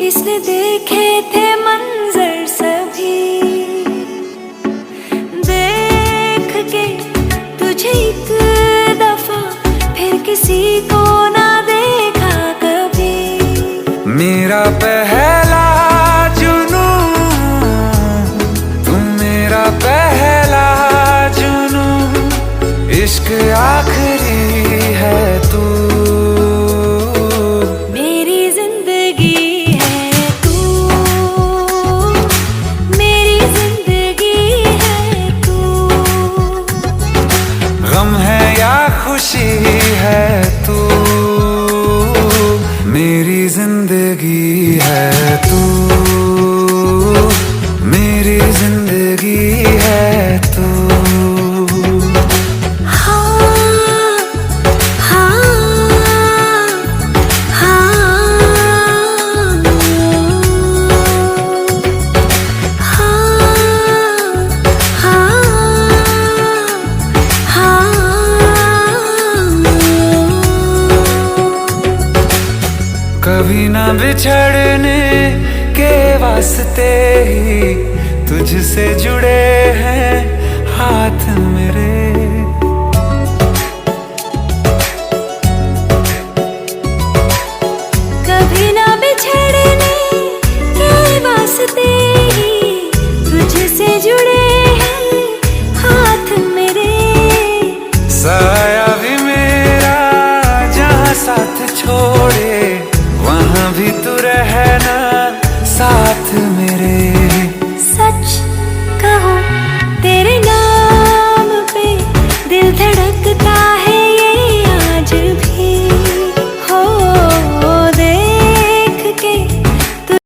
इसने देखे थे मंजर सभी, देख के तुझे एक दफा फिर किसी को ना देखा कभी। मेरा पहला जुनून तुम, मेरा पहला जुनून, इश्क आखिरी है तू। मेरी जिंदगी है तू, मेरी जिंदगी है तू। गम है या खुशी है तू, मेरी जिंदगी है तू, मेरी जिंदगी है तू। कभी ना बिछड़ने के वास्ते ही तुझसे जुड़े हैं हाथ मेरे।